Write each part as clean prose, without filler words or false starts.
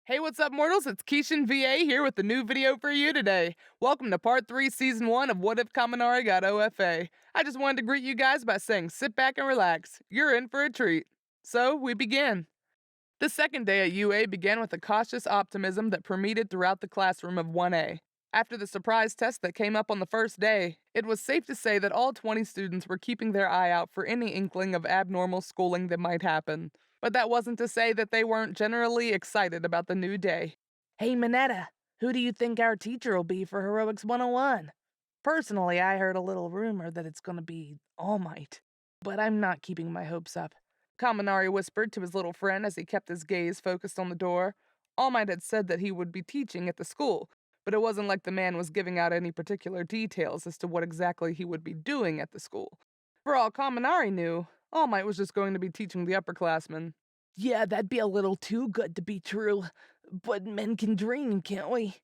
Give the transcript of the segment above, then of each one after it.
Hey, what's up, mortals? It's KiChanVA here with a new video for you today. Welcome to part 3, season 1 of What If Kaminari Got OFA. I just wanted to greet you guys by saying sit back and relax. You're in for a treat. So, we begin. The second day at UA began with a cautious optimism that permeated throughout the classroom of 1A. After the surprise test that came up on the first day, it was safe to say that all 20 students were keeping their eye out for any inkling of abnormal schooling that might happen. But that wasn't to say that they weren't generally excited about the new day. Hey, Minetta, who do you think our teacher will be for Heroics 101? Personally, I heard a little rumor that it's going to be All Might, but I'm not keeping my hopes up. Kaminari whispered to his little friend as he kept his gaze focused on the door. All Might had said that he would be teaching at the school, but it wasn't like the man was giving out any particular details as to what exactly he would be doing at the school. For all Kaminari knew, All Might was just going to be teaching the upperclassmen. Yeah, that'd be a little too good to be true, but men can dream, can't we?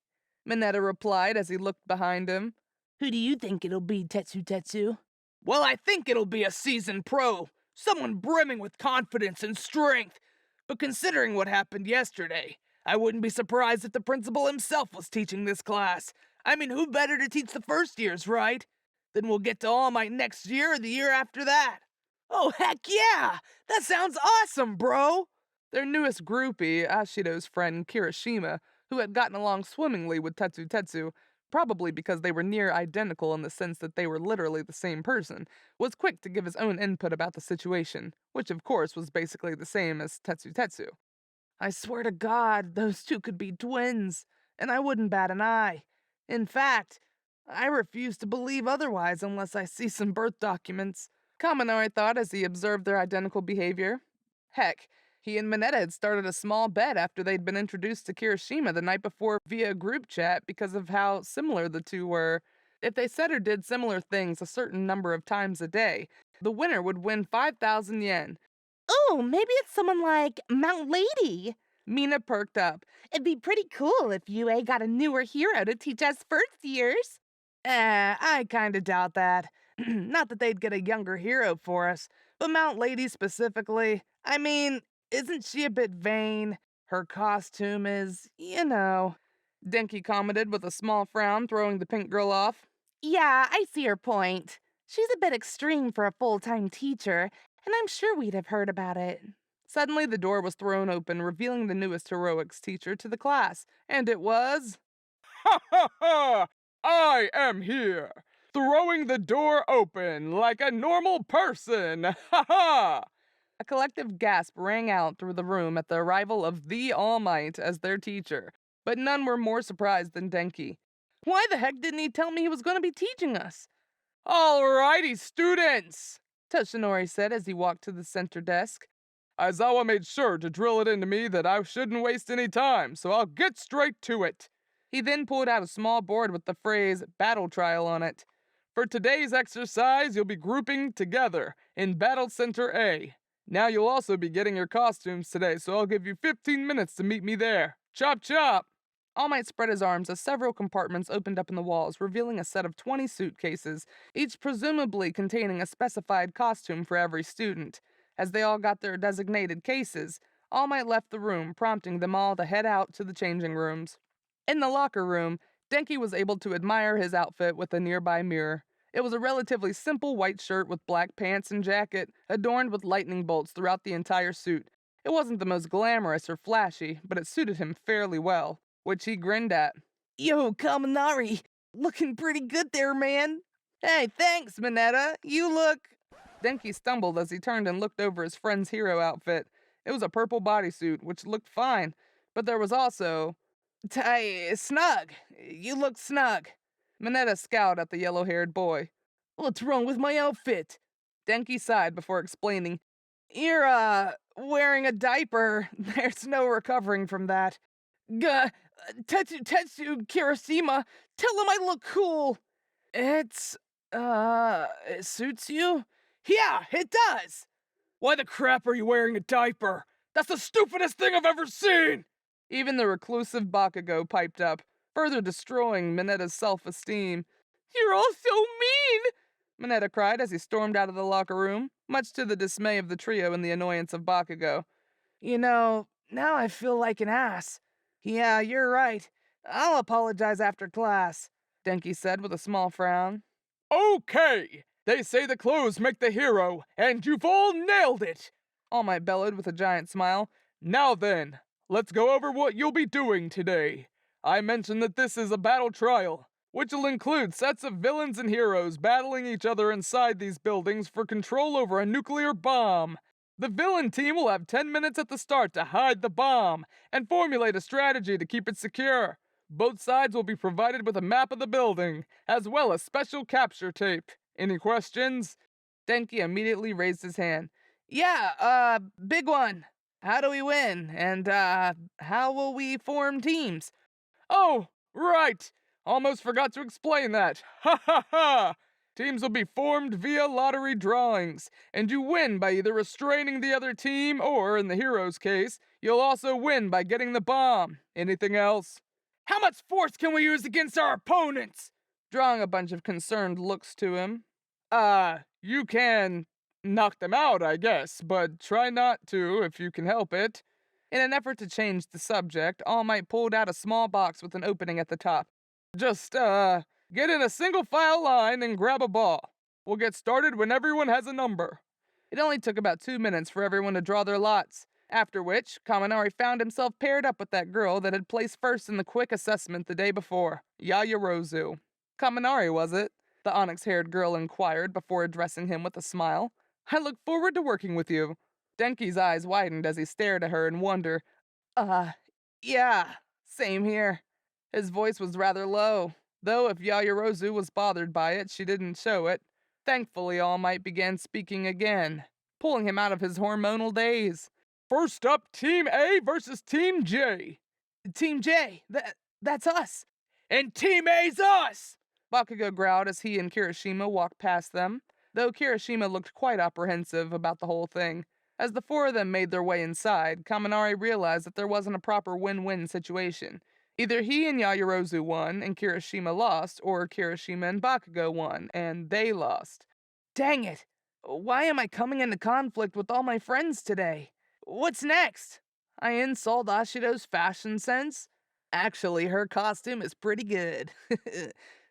Minetta replied as he looked behind him. Who do you think it'll be, Tetsu? Well, I think it'll be a seasoned pro, someone brimming with confidence and strength. But considering what happened yesterday, I wouldn't be surprised if the principal himself was teaching this class. I mean, who better to teach the first years, right? Then we'll get to All Might next year or the year after that. Oh, heck yeah! That sounds awesome, bro! Their newest groupie, Ashido's friend Kirishima, who had gotten along swimmingly with Tetsu, probably because they were near identical in the sense that they were literally the same person, was quick to give his own input about the situation, which of course was basically the same as Tetsu. I swear to God, those two could be twins, and I wouldn't bat an eye. In fact, I refuse to believe otherwise unless I see some birth documents. Kaminari thought as he observed their identical behavior. Heck, he and Minetta had started a small bet after they'd been introduced to Kirishima the night before via group chat because of how similar the two were. If they said or did similar things a certain number of times a day, the winner would win 5,000 yen. Oh, maybe it's someone like Mount Lady. Mina perked up. It'd be pretty cool if UA got a newer hero to teach us first years. I kinda doubt that. Not that they'd get a younger hero for us, but Mount Lady specifically. I mean, isn't she a bit vain? Her costume is. Denki commented with a small frown, throwing the pink girl off. Yeah, I see your point. She's a bit extreme for a full-time teacher, and I'm sure we'd have heard about it. Suddenly, the door was thrown open, revealing the newest heroics teacher to the class, and it was. Ha ha ha! I am here, throwing the door open like a normal person! Ha ha! A collective gasp rang out through the room at the arrival of the All Might as their teacher, but none were more surprised than Denki. Why the heck didn't he tell me he was going to be teaching us? Alrighty, students, Toshinori said as he walked to the center desk. Aizawa made sure to drill it into me that I shouldn't waste any time, so I'll get straight to it. He then pulled out a small board with the phrase Battle Trial on it. For today's exercise, you'll be grouping together in Battle Center A. Now you'll also be getting your costumes today, so I'll give you 15 minutes to meet me there. Chop chop! All Might spread his arms as several compartments opened up in the walls, revealing a set of 20 suitcases, each presumably containing a specified costume for every student. As they all got their designated cases, All Might left the room, prompting them all to head out to the changing rooms. In the locker room, Denki was able to admire his outfit with a nearby mirror. It was a relatively simple white shirt with black pants and jacket, adorned with lightning bolts throughout the entire suit. It wasn't the most glamorous or flashy, but it suited him fairly well, which he grinned at. Yo, Kaminari, looking pretty good there, man. Hey, thanks, Minetta. You look. Denki stumbled as he turned and looked over his friend's hero outfit. It was a purple bodysuit, which looked fine, but there was also. Snug. You look snug. Minetta scowled at the yellow-haired boy. What's wrong with my outfit? Denki sighed before explaining. You're, wearing a diaper. There's no recovering from that. Tetsu, Kirishima, tell him I look cool. It suits you? Yeah, it does! Why the crap are you wearing a diaper? That's the stupidest thing I've ever seen! Even the reclusive Bakugo piped up, further destroying Minetta's self-esteem. You're all so mean! Minetta cried as he stormed out of the locker room, much to the dismay of the trio and the annoyance of Bakugo. Now I feel like an ass. Yeah, you're right. I'll apologize after class, Denki said with a small frown. Okay! They say the clothes make the hero, and you've all nailed it! All Might bellowed with a giant smile. Now then, let's go over what you'll be doing today. I mentioned that this is a battle trial, which will include sets of villains and heroes battling each other inside these buildings for control over a nuclear bomb. The villain team will have 10 minutes at the start to hide the bomb and formulate a strategy to keep it secure. Both sides will be provided with a map of the building, as well as special capture tape. Any questions? Denki immediately raised his hand. Yeah, big one. How do we win? And, how will we form teams? Oh, right! Almost forgot to explain that. Ha ha ha! Teams will be formed via lottery drawings, and you win by either restraining the other team or, in the hero's case, you'll also win by getting the bomb. Anything else? How much force can we use against our opponents? Drawing a bunch of concerned looks to him. You can knock them out, I guess, but try not to if you can help it. In an effort to change the subject, All Might pulled out a small box with an opening at the top. Just, get in a single file line and grab a ball. We'll get started when everyone has a number. It only took about 2 minutes for everyone to draw their lots, after which, Kaminari found himself paired up with that girl that had placed first in the quick assessment the day before, Yayarozu. Kaminari, was it? The onyx haired girl inquired before addressing him with a smile. I look forward to working with you. Denki's eyes widened as he stared at her in wonder. Uh, yeah, same here. His voice was rather low, though if Yayarozu was bothered by it, she didn't show it. Thankfully, All Might began speaking again, pulling him out of his hormonal daze. First up, Team A versus Team J. Team J, that's us. And Team A's us! Bakugo growled as he and Kirishima walked past them, though Kirishima looked quite apprehensive about the whole thing. As the four of them made their way inside, Kaminari realized that there wasn't a proper win-win situation. Either he and Yayarozu won and Kirishima lost, or Kirishima and Bakugo won and they lost. Dang it! Why am I coming into conflict with all my friends today? What's next? I insult Ashido's fashion sense? Actually, her costume is pretty good.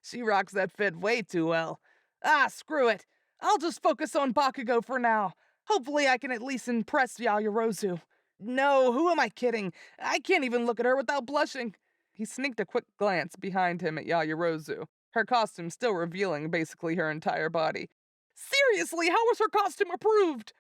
She rocks that fit way too well. Ah, screw it. I'll just focus on Bakugo for now. Hopefully I can at least impress Yayarozu. No, who am I kidding? I can't even look at her without blushing. He sneaked a quick glance behind him at Yayarozu, her costume still revealing basically her entire body. Seriously, how was her costume approved?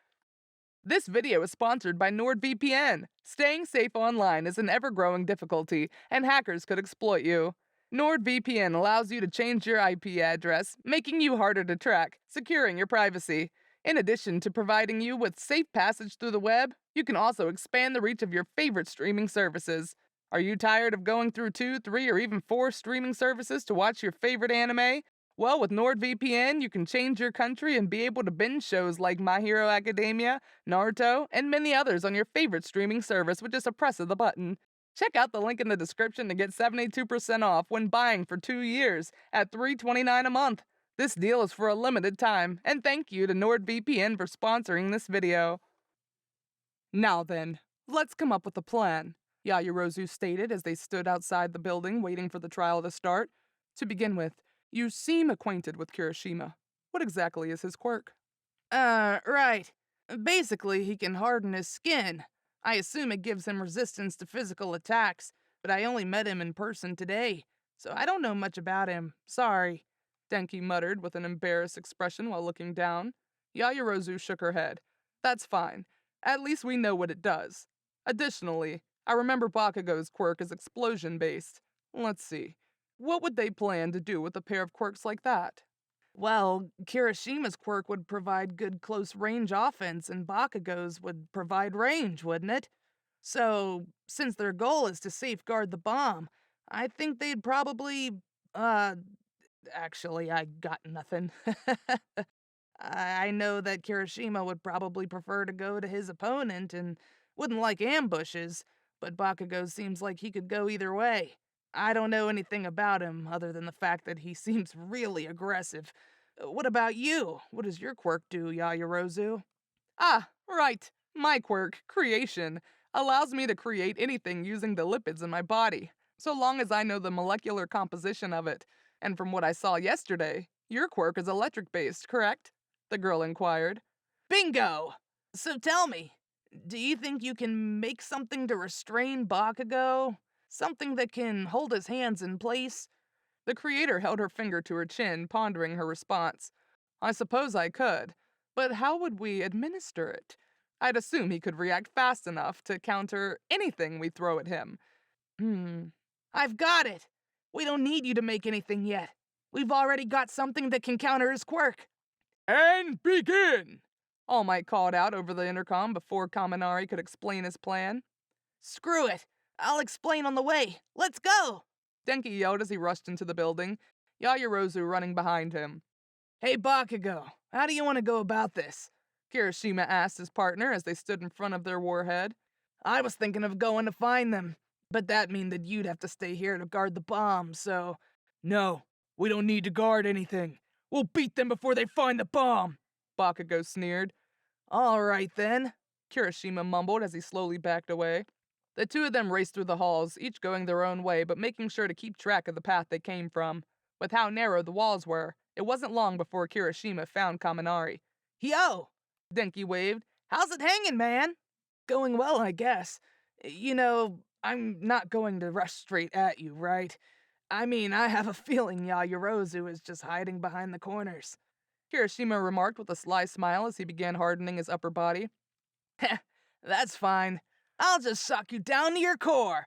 This video is sponsored by NordVPN. Staying safe online is an ever-growing difficulty, and hackers could exploit you. NordVPN allows you to change your IP address, making you harder to track, securing your privacy. In addition to providing you with safe passage through the web, you can also expand the reach of your favorite streaming services. Are you tired of going through 2, 3, or even 4 streaming services to watch your favorite anime? Well, with NordVPN, you can change your country and be able to binge shows like My Hero Academia, Naruto, and many others on your favorite streaming service with just a press of the button. Check out the link in the description to get 72% off when buying for 2 years at $3.29 a month. This deal is for a limited time, and thank you to NordVPN for sponsoring this video. Now then, let's come up with a plan, Yayarozu stated as they stood outside the building waiting for the trial to start. To begin with, you seem acquainted with Kirishima. What exactly is his quirk? Right. Basically, he can harden his skin. I assume it gives him resistance to physical attacks, but I only met him in person today, so I don't know much about him. Sorry, Denki muttered with an embarrassed expression while looking down. Yayarozu shook her head. That's fine. At least we know what it does. Additionally, I remember Bakugo's quirk is explosion-based. Let's see. What would they plan to do with a pair of quirks like that? Well, Kirishima's quirk would provide good close-range offense, and Bakugo's would provide range, wouldn't it? So, since their goal is to safeguard the bomb, I think they'd probably, uh, actually, I got nothing. I know that Kirishima would probably prefer to go to his opponent and wouldn't like ambushes, but Bakugo seems like he could go either way. I don't know anything about him other than the fact that he seems really aggressive. What about you? What does your quirk do, Yayarozu? Ah, right. My quirk, creation. allows me to create anything using the lipids in my body, so long as I know the molecular composition of it. And from what I saw yesterday, your quirk is electric based, correct? The girl inquired. Bingo! So tell me, do you think you can make something to restrain Bakugo? Something that can hold his hands in place? The creator held her finger to her chin, pondering her response. I suppose I could, but how would we administer it? I'd assume he could react fast enough to counter anything we throw at him. Hmm. I've got it! We don't need you to make anything yet. We've already got something that can counter his quirk. And begin! All Might called out over the intercom before Kaminari could explain his plan. Screw it! I'll explain on the way. Let's go! Denki yelled as he rushed into the building, Yaoyorozu running behind him. Hey Bakugo, how do you want to go about this? Kirishima asked his partner as they stood in front of their warhead. I was thinking of going to find them, but that mean that you'd have to stay here to guard the bomb, so... No, we don't need to guard anything. We'll beat them before they find the bomb, Bakugo sneered. All right then, Kirishima mumbled as he slowly backed away. The two of them raced through the halls, each going their own way but making sure to keep track of the path they came from. With how narrow the walls were, it wasn't long before Kirishima found Kaminari. Yo! Denki waved. How's it hanging, man? Going well, I guess. You know, I'm not going to rush straight at you, right? I mean, I have a feeling Yaoyorozu is just hiding behind the corners. Kirishima remarked with a sly smile as he began hardening his upper body. Heh, that's fine. I'll just shock you down to your core.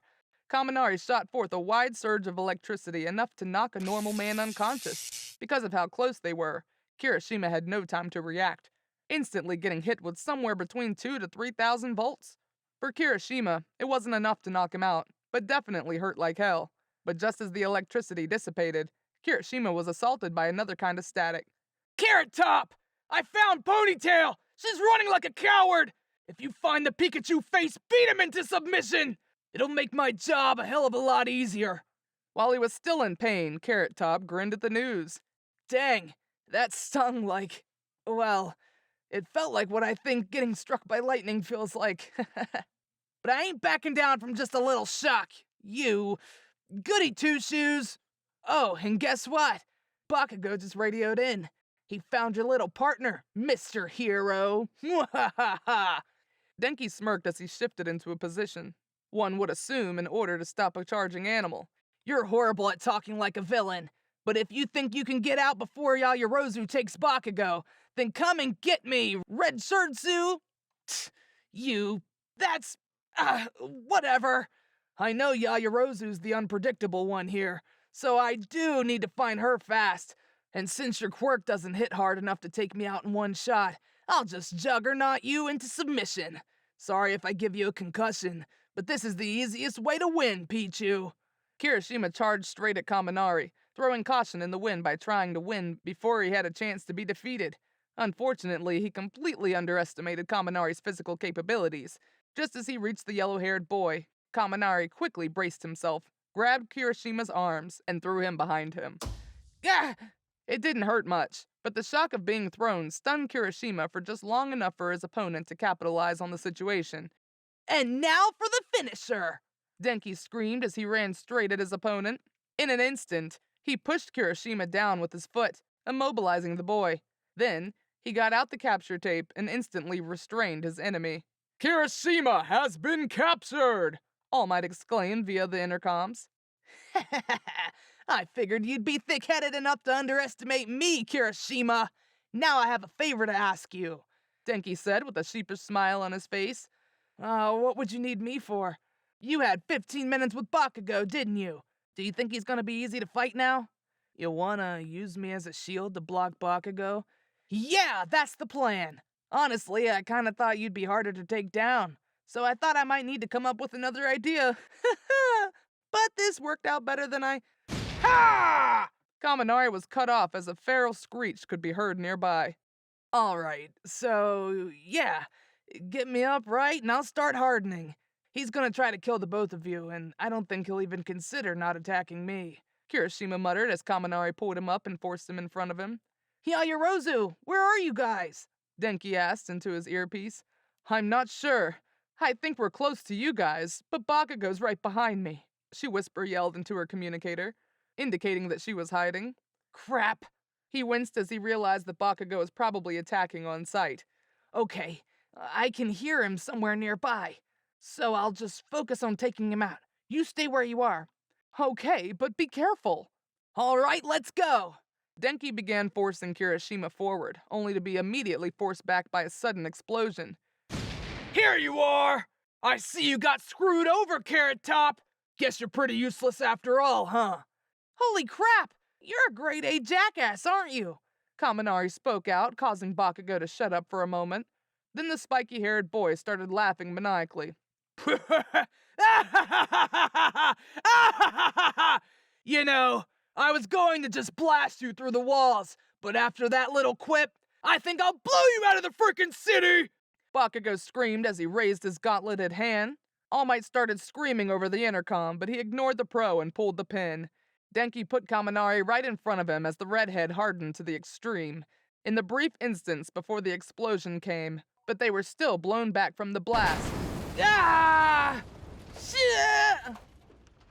Kaminari shot forth a wide surge of electricity, enough to knock a normal man unconscious. Because of how close they were, Kirishima had no time to react, instantly getting hit with somewhere between 2,000 to 3,000 volts. For Kirishima, it wasn't enough to knock him out, but definitely hurt like hell. But just as the electricity dissipated, Kirishima was assaulted by another kind of static. Carrot Top! I found Ponytail! She's running like a coward! If you find the Pikachu face, beat him into submission! It'll make my job a hell of a lot easier. While he was still in pain, Carrot Top grinned at the news. Dang, that stung like... well, it felt like what I think getting struck by lightning feels like. But I ain't backing down from just a little shock. You... goody two-shoes! Oh, and guess what? Bakugo just radioed in. He found your little partner, Mr. Hero. Mwahaha! Denki smirked as he shifted into a position, one would assume in order to stop a charging animal. You're horrible at talking like a villain, but if you think you can get out before Yaoyorozu takes Bakugo, then come and get me, Red Shirtsu! That's... whatever. I know Yaoyorozu's the unpredictable one here, so I do need to find her fast. And since your quirk doesn't hit hard enough to take me out in one shot, I'll just juggernaut you into submission. Sorry if I give you a concussion, but this is the easiest way to win, Pichu. Kirishima charged straight at Kaminari, throwing caution in the wind by trying to win before he had a chance to be defeated. Unfortunately, he completely underestimated Kaminari's physical capabilities. Just as he reached the yellow-haired boy, Kaminari quickly braced himself, grabbed Kirishima's arms, and threw him behind him. Gah! It didn't hurt much, but the shock of being thrown stunned Kirishima for just long enough for his opponent to capitalize on the situation. And now for the finisher! Denki screamed as he ran straight at his opponent. In an instant, he pushed Kirishima down with his foot, immobilizing the boy. Then, he got out the capture tape and instantly restrained his enemy. Kirishima has been captured! All Might exclaimed via the intercoms. I figured you'd be thick-headed enough to underestimate me, Kirishima. Now I have a favor to ask you, Denki said with a sheepish smile on his face. What would you need me for? You had 15 minutes with Bakugo, didn't you? Do you think he's gonna be easy to fight now? You wanna use me as a shield to block Bakugo? Yeah, that's the plan. Honestly, I kinda thought you'd be harder to take down, so I thought I might need to come up with another idea. But this worked out better than I... Ha! Kaminari was cut off as a feral screech could be heard nearby. Alright, so yeah, get me up right and I'll start hardening. He's gonna try to kill the both of you, and I don't think he'll even consider not attacking me, Kirishima muttered as Kaminari pulled him up and forced him in front of him. Yaoyorozu, where are you guys? Denki asked into his earpiece. I'm not sure, I think we're close to you guys, but Bakugo's right behind me, she whisper-yelled into her communicator, indicating that she was hiding. Crap. He winced as he realized that Bakugo was probably attacking on sight. Okay, I can hear him somewhere nearby, so I'll just focus on taking him out. You stay where you are. Okay, but be careful. All right, let's go. Denki began forcing Kirishima forward, only to be immediately forced back by a sudden explosion. Here you are! I see you got screwed over, Carrot Top! Guess you're pretty useless after all, huh? Holy crap! You're a grade A jackass, aren't you? Kaminari spoke out, causing Bakugo to shut up for a moment. Then the spiky-haired boy started laughing maniacally. You know, I was going to just blast you through the walls, but after that little quip, I think I'll blow you out of the freaking city! Bakugo screamed as he raised his gauntleted hand. All Might started screaming over the intercom, but he ignored the pro and pulled the pin. Denki put Kaminari right in front of him as the redhead hardened to the extreme. In the brief instance before the explosion came, but they were still blown back from the blast. Ah! Shit!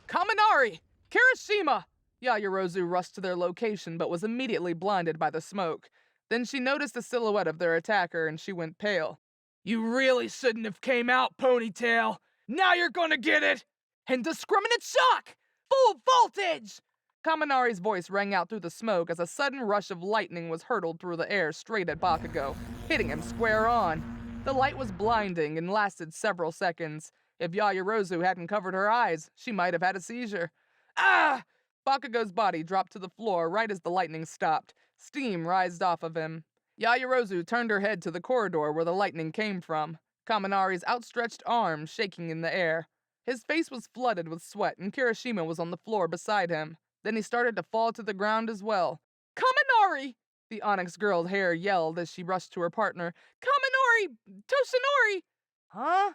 Kaminari! Kirishima! Yaoyorozu rushed to their location but was immediately blinded by the smoke. Then she noticed the silhouette of their attacker and she went pale. You really shouldn't have came out, Ponytail! Now you're gonna get it! Indiscriminate shock! Full voltage! Kaminari's voice rang out through the smoke as a sudden rush of lightning was hurtled through the air straight at Bakugo, hitting him square on. The light was blinding and lasted several seconds. If Yaoyorozu hadn't covered her eyes, she might have had a seizure. Ah! Bakugo's body dropped to the floor right as the lightning stopped. Steam rised off of him. Yaoyorozu turned her head to the corridor where the lightning came from, Kaminari's outstretched arms shaking in the air. His face was flooded with sweat and Kirishima was on the floor beside him. Then he started to fall to the ground as well. Kaminari! The onyx girl's hair yelled as she rushed to her partner. Kaminari! Toshinori! Huh?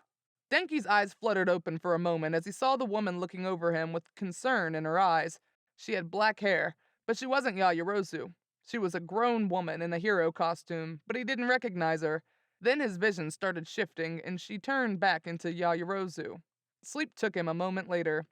Denki's eyes fluttered open for a moment as he saw the woman looking over him with concern in her eyes. She had black hair, but she wasn't Yaoyorozu. She was a grown woman in a hero costume, but he didn't recognize her. Then his vision started shifting, and she turned back into Yaoyorozu. Sleep took him a moment later.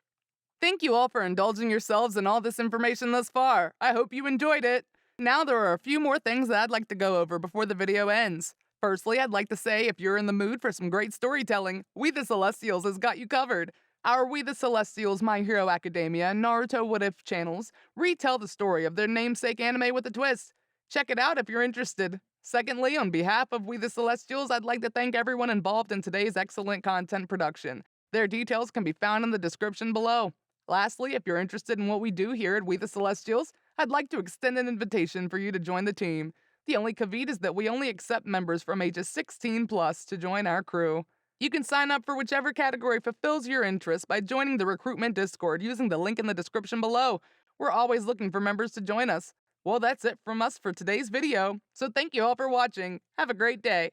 Thank you all for indulging yourselves in all this information thus far. I hope you enjoyed it. Now there are a few more things that I'd like to go over before the video ends. Firstly, I'd like to say if you're in the mood for some great storytelling, We the Celestials has got you covered. Our We the Celestials, My Hero Academia, and Naruto What If channels retell the story of their namesake anime with a twist. Check it out if you're interested. Secondly, on behalf of We the Celestials, I'd like to thank everyone involved in today's excellent content production. Their details can be found in the description below. Lastly, if you're interested in what we do here at We the Celestials, I'd like to extend an invitation for you to join the team. The only caveat is that we only accept members from ages 16 plus to join our crew. You can sign up for whichever category fulfills your interest by joining the recruitment Discord using the link in the description below. We're always looking for members to join us. Well, that's it from us for today's video, so thank you all for watching. Have a great day.